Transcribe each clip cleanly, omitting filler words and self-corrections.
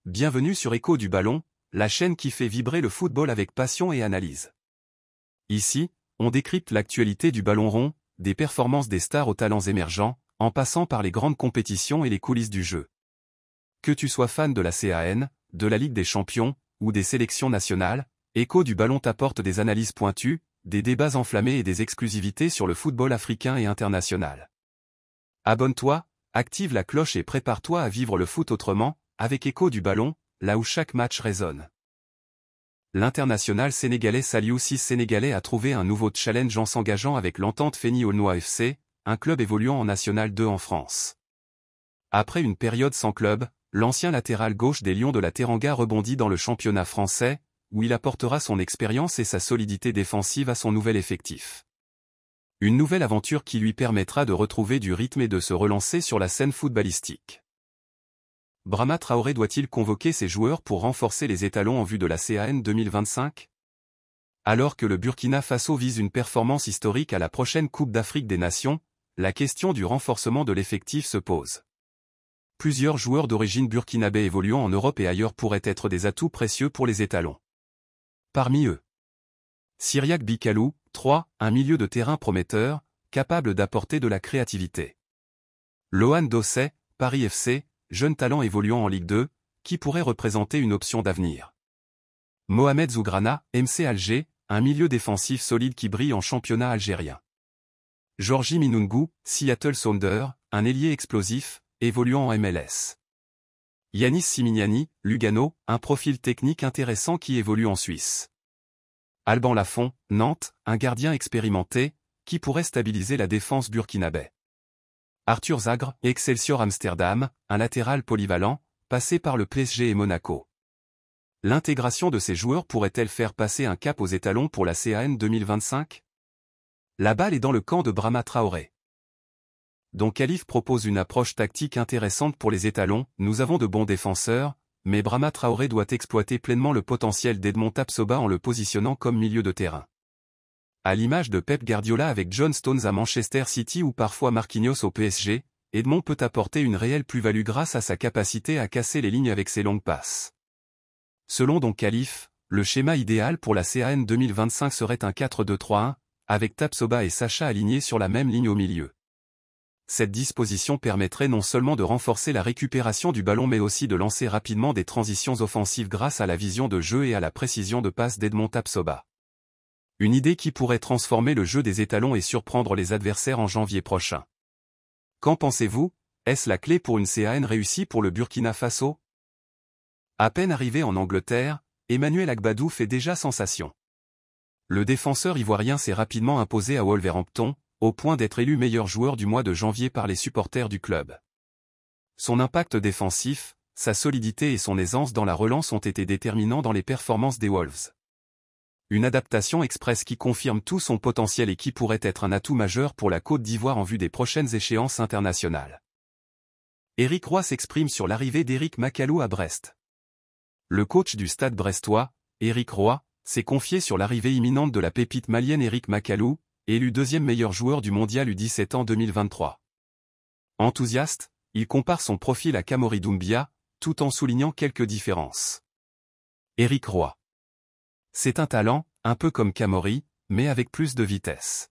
Bienvenue sur Écho du Ballon, la chaîne qui fait vibrer le football avec passion et analyse. Ici, on décrypte l'actualité du ballon rond, des performances des stars aux talents émergents, en passant par les grandes compétitions et les coulisses du jeu. Que tu sois fan de la CAN, de la Ligue des Champions, ou des sélections nationales, Écho du Ballon t'apporte des analyses pointues, des débats enflammés et des exclusivités sur le football africain et international. Abonne-toi, active la cloche et prépare-toi à vivre le foot autrement, avec Écho du Ballon, là où chaque match résonne. L'international sénégalais Saliou Ciss sénégalais a trouvé un nouveau challenge en s'engageant avec l'entente Fény-Aulnois FC, un club évoluant en National 2 en France. Après une période sans club, l'ancien latéral gauche des Lions de la Teranga rebondit dans le championnat français, où il apportera son expérience et sa solidité défensive à son nouvel effectif. Une nouvelle aventure qui lui permettra de retrouver du rythme et de se relancer sur la scène footballistique. Brahma Traoré doit-il convoquer ses joueurs pour renforcer les étalons en vue de la CAN 2025 ? Alors que le Burkina Faso vise une performance historique à la prochaine Coupe d'Afrique des Nations, la question du renforcement de l'effectif se pose. Plusieurs joueurs d'origine burkinabé évoluant en Europe et ailleurs pourraient être des atouts précieux pour les étalons. Parmi eux, Cyriaque Bicalou, 3, un milieu de terrain prometteur, capable d'apporter de la créativité. Lohan Dosset, Paris FC, jeune talent évoluant en Ligue 2, qui pourrait représenter une option d'avenir. Mohamed Zougrana, MC Alger, un milieu défensif solide qui brille en championnat algérien. Georgi Minungu, Seattle Sounders, un ailier explosif, évoluant en MLS. Yanis Simignani, Lugano, un profil technique intéressant qui évolue en Suisse. Alban Lafont, Nantes, un gardien expérimenté, qui pourrait stabiliser la défense burkinabé. Arthur Zagre, Excelsior Amsterdam, un latéral polyvalent, passé par le PSG et Monaco. L'intégration de ces joueurs pourrait-elle faire passer un cap aux étalons pour la CAN 2025 ? La balle est dans le camp de Brahma Traoré. Don Khalif propose une approche tactique intéressante pour les étalons. Nous avons de bons défenseurs, mais Brahma Traoré doit exploiter pleinement le potentiel d'Edmond Tapsoba en le positionnant comme milieu de terrain. À l'image de Pep Guardiola avec John Stones à Manchester City ou parfois Marquinhos au PSG, Edmond peut apporter une réelle plus-value grâce à sa capacité à casser les lignes avec ses longues passes. Selon Don Khalif, le schéma idéal pour la CAN 2025 serait un 4-2-3-1, avec Tapsoba et Sacha alignés sur la même ligne au milieu. Cette disposition permettrait non seulement de renforcer la récupération du ballon mais aussi de lancer rapidement des transitions offensives grâce à la vision de jeu et à la précision de passe d'Edmond Tapsoba. Une idée qui pourrait transformer le jeu des étalons et surprendre les adversaires en janvier prochain. Qu'en pensez-vous ? Est-ce la clé pour une CAN réussie pour le Burkina Faso ? À peine arrivé en Angleterre, Emmanuel Agbadou fait déjà sensation. Le défenseur ivoirien s'est rapidement imposé à Wolverhampton, au point d'être élu meilleur joueur du mois de janvier par les supporters du club. Son impact défensif, sa solidité et son aisance dans la relance ont été déterminants dans les performances des Wolves. Une adaptation express qui confirme tout son potentiel et qui pourrait être un atout majeur pour la Côte d'Ivoire en vue des prochaines échéances internationales. Éric Roy s'exprime sur l'arrivée d'Éric Macalou à Brest. Le coach du Stade brestois, Éric Roy, s'est confié sur l'arrivée imminente de la pépite malienne Éric Macalou, élu deuxième meilleur joueur du mondial U17 en 2023. Enthousiaste, il compare son profil à Kamori Doumbia, tout en soulignant quelques différences. Éric Roy. C'est un talent, un peu comme Kamori, mais avec plus de vitesse.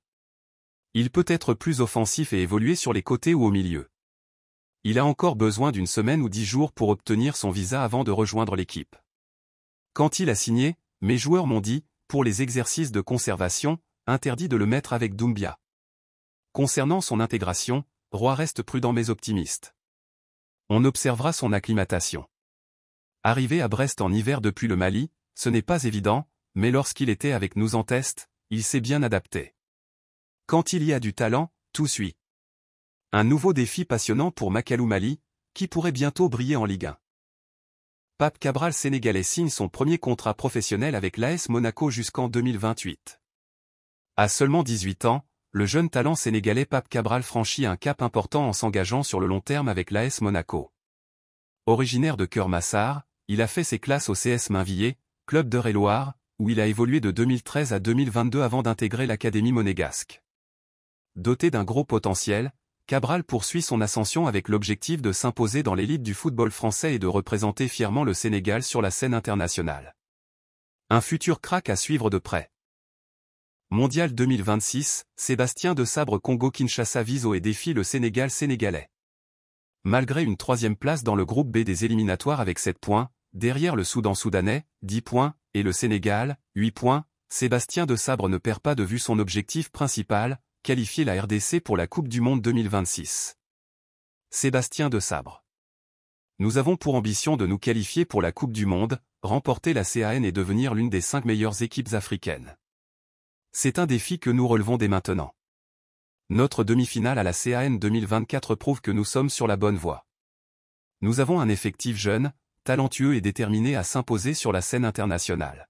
Il peut être plus offensif et évoluer sur les côtés ou au milieu. Il a encore besoin d'une semaine ou 10 jours pour obtenir son visa avant de rejoindre l'équipe. Quand il a signé, mes joueurs m'ont dit, pour les exercices de conservation, interdit de le mettre avec Doumbia. Concernant son intégration, Roy reste prudent mais optimiste. On observera son acclimatation. Arrivé à Brest en hiver depuis le Mali, ce n'est pas évident, mais lorsqu'il était avec nous en test, il s'est bien adapté. Quand il y a du talent, tout suit. Un nouveau défi passionnant pour Macalou Mali, qui pourrait bientôt briller en Ligue 1. Pape Cabral sénégalais signe son premier contrat professionnel avec l'AS Monaco jusqu'en 2028. À seulement 18 ans, le jeune talent sénégalais Pape Cabral franchit un cap important en s'engageant sur le long terme avec l'AS Monaco. Originaire de Keur-Massar, il a fait ses classes au CS Mainvilliers, club d'Eure-et-Loir, où il a évolué de 2013 à 2022 avant d'intégrer l'Académie monégasque. Doté d'un gros potentiel, Cabral poursuit son ascension avec l'objectif de s'imposer dans l'élite du football français et de représenter fièrement le Sénégal sur la scène internationale. Un futur crack à suivre de près. Mondial 2026, Sébastien Desabre Congo-Kinshasa vise et défie le Sénégal sénégalais. Malgré une 3e place dans le groupe B des éliminatoires avec 7 points, derrière le Soudan soudanais, 10 points, et le Sénégal, 8 points, Sébastien Desabre ne perd pas de vue son objectif principal, qualifier la RDC pour la Coupe du Monde 2026. Sébastien Desabre. Nous avons pour ambition de nous qualifier pour la Coupe du Monde, remporter la CAN et devenir l'une des 5 meilleures équipes africaines. C'est un défi que nous relevons dès maintenant. Notre demi-finale à la CAN 2024 prouve que nous sommes sur la bonne voie. Nous avons un effectif jeune, talentueux et déterminé à s'imposer sur la scène internationale.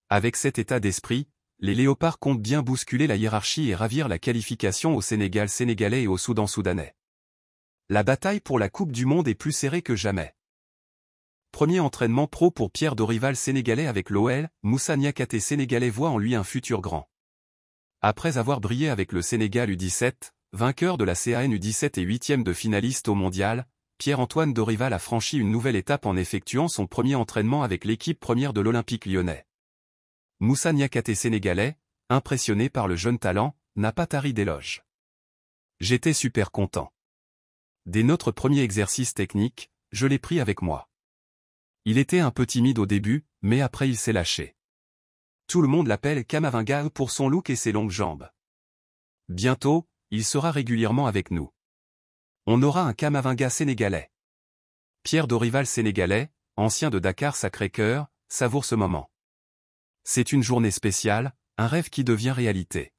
Avec cet état d'esprit, les Léopards comptent bien bousculer la hiérarchie et ravir la qualification au Sénégal sénégalais et au Soudan soudanais. La bataille pour la Coupe du Monde est plus serrée que jamais. Premier entraînement pro pour Pierre Dorival sénégalais avec l'OL, Moussa Niakhaté sénégalais voit en lui un futur grand. Après avoir brillé avec le Sénégal U17, vainqueur de la CAN U17 et 8e de finaliste au mondial, Pierre-Antoine Dorival a franchi une nouvelle étape en effectuant son premier entraînement avec l'équipe première de l'Olympique lyonnais. Moussa Niakhaté sénégalais, impressionné par le jeune talent, n'a pas tari d'éloges. J'étais super content. Dès notre premier exercice technique, je l'ai pris avec moi. Il était un peu timide au début, mais après il s'est lâché. Tout le monde l'appelle Kamavinga pour son look et ses longues jambes. Bientôt, il sera régulièrement avec nous. On aura un Kamavinga sénégalais. Pierre Dorival sénégalais, ancien de Dakar Sacré-Cœur, savoure ce moment. C'est une journée spéciale, un rêve qui devient réalité.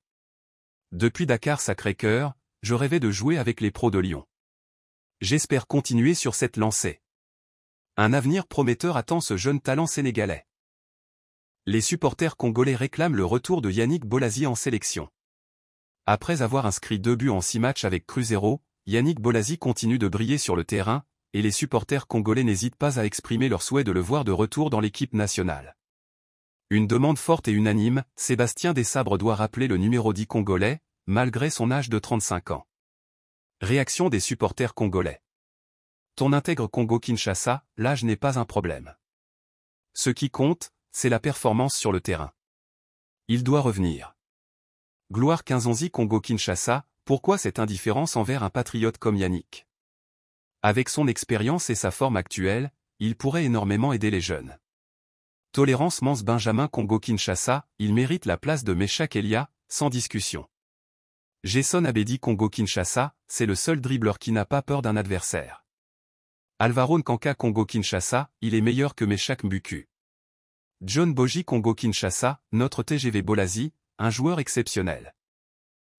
Depuis Dakar Sacré-Cœur, je rêvais de jouer avec les pros de Lyon. J'espère continuer sur cette lancée. Un avenir prometteur attend ce jeune talent sénégalais. Les supporters congolais réclament le retour de Yannick Bolasie en sélection. Après avoir inscrit 2 buts en 6 matchs avec Cruzeiro, Yannick Bolasie continue de briller sur le terrain, et les supporters congolais n'hésitent pas à exprimer leur souhait de le voir de retour dans l'équipe nationale. Une demande forte et unanime, Sébastien Desabre doit rappeler le numéro 10 congolais, malgré son âge de 35 ans. Réaction des supporters congolais. Ton intègre Congo-Kinshasa, l'âge n'est pas un problème. Ce qui compte, c'est la performance sur le terrain. Il doit revenir. Gloire Kinzonzi Congo-Kinshasa, pourquoi cette indifférence envers un patriote comme Yannick? Avec son expérience et sa forme actuelle, il pourrait énormément aider les jeunes. Tolérance Mance Benjamin Congo-Kinshasa, il mérite la place de Meshak Elia, sans discussion. Jason Abedi Congo-Kinshasa, c'est le seul dribbleur qui n'a pas peur d'un adversaire. Alvaro Nkanka Congo-Kinshasa, il est meilleur que Meshak Mbuku. John Boji Congo-Kinshasa, notre TGV Bolasie, un joueur exceptionnel.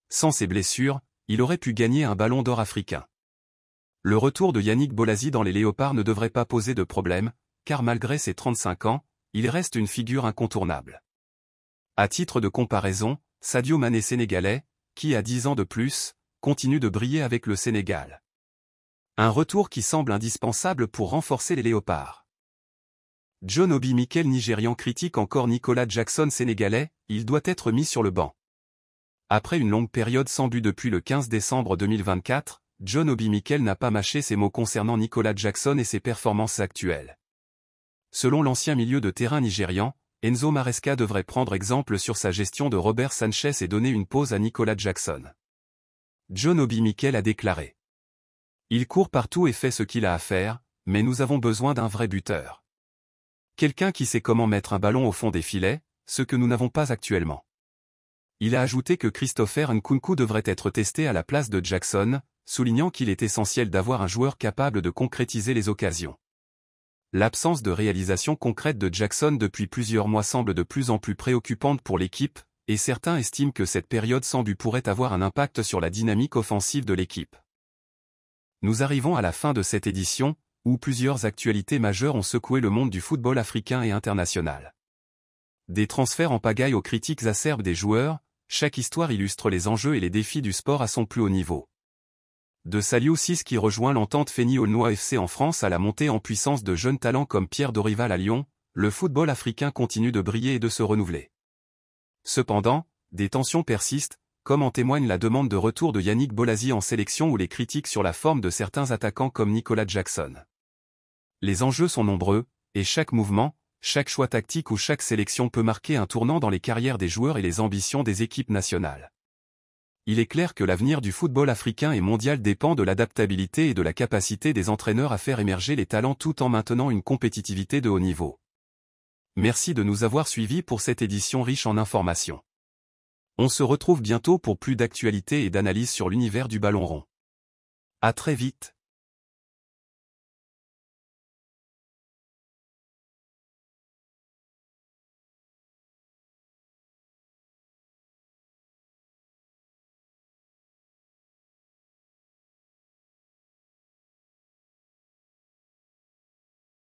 Sans ses blessures, il aurait pu gagner un ballon d'or africain. Le retour de Yannick Bolasie dans les Léopards ne devrait pas poser de problème, car malgré ses 35 ans, il reste une figure incontournable. À titre de comparaison, Sadio Mané sénégalais, qui a 10 ans de plus, continue de briller avec le Sénégal. Un retour qui semble indispensable pour renforcer les Léopards. John Obi Mikel nigérian critique encore Nicolas Jackson sénégalais, il doit être mis sur le banc. Après une longue période sans but depuis le 15 décembre 2024, John Obi Mikel n'a pas mâché ses mots concernant Nicolas Jackson et ses performances actuelles. Selon l'ancien milieu de terrain nigérian, Enzo Maresca devrait prendre exemple sur sa gestion de Robert Sanchez et donner une pause à Nicolas Jackson. John Obi Mikel a déclaré. Il court partout et fait ce qu'il a à faire, mais nous avons besoin d'un vrai buteur. Quelqu'un qui sait comment mettre un ballon au fond des filets, ce que nous n'avons pas actuellement. Il a ajouté que Christopher Nkunku devrait être testé à la place de Jackson, soulignant qu'il est essentiel d'avoir un joueur capable de concrétiser les occasions. L'absence de réalisation concrète de Jackson depuis plusieurs mois semble de plus en plus préoccupante pour l'équipe, et certains estiment que cette période sans but pourrait avoir un impact sur la dynamique offensive de l'équipe. Nous arrivons à la fin de cette édition, où plusieurs actualités majeures ont secoué le monde du football africain et international. Des transferts en pagaille aux critiques acerbes des joueurs, chaque histoire illustre les enjeux et les défis du sport à son plus haut niveau. De Saliou 6 qui rejoint l'entente Fény-Aulnois FC en France à la montée en puissance de jeunes talents comme Pierre Dorival à Lyon, le football africain continue de briller et de se renouveler. Cependant, des tensions persistent, comme en témoigne la demande de retour de Yannick Bolasie en sélection ou les critiques sur la forme de certains attaquants comme Nicolas Jackson. Les enjeux sont nombreux, et chaque mouvement, chaque choix tactique ou chaque sélection peut marquer un tournant dans les carrières des joueurs et les ambitions des équipes nationales. Il est clair que l'avenir du football africain et mondial dépend de l'adaptabilité et de la capacité des entraîneurs à faire émerger les talents tout en maintenant une compétitivité de haut niveau. Merci de nous avoir suivis pour cette édition riche en informations. On se retrouve bientôt pour plus d'actualités et d'analyses sur l'univers du ballon rond. À très vite.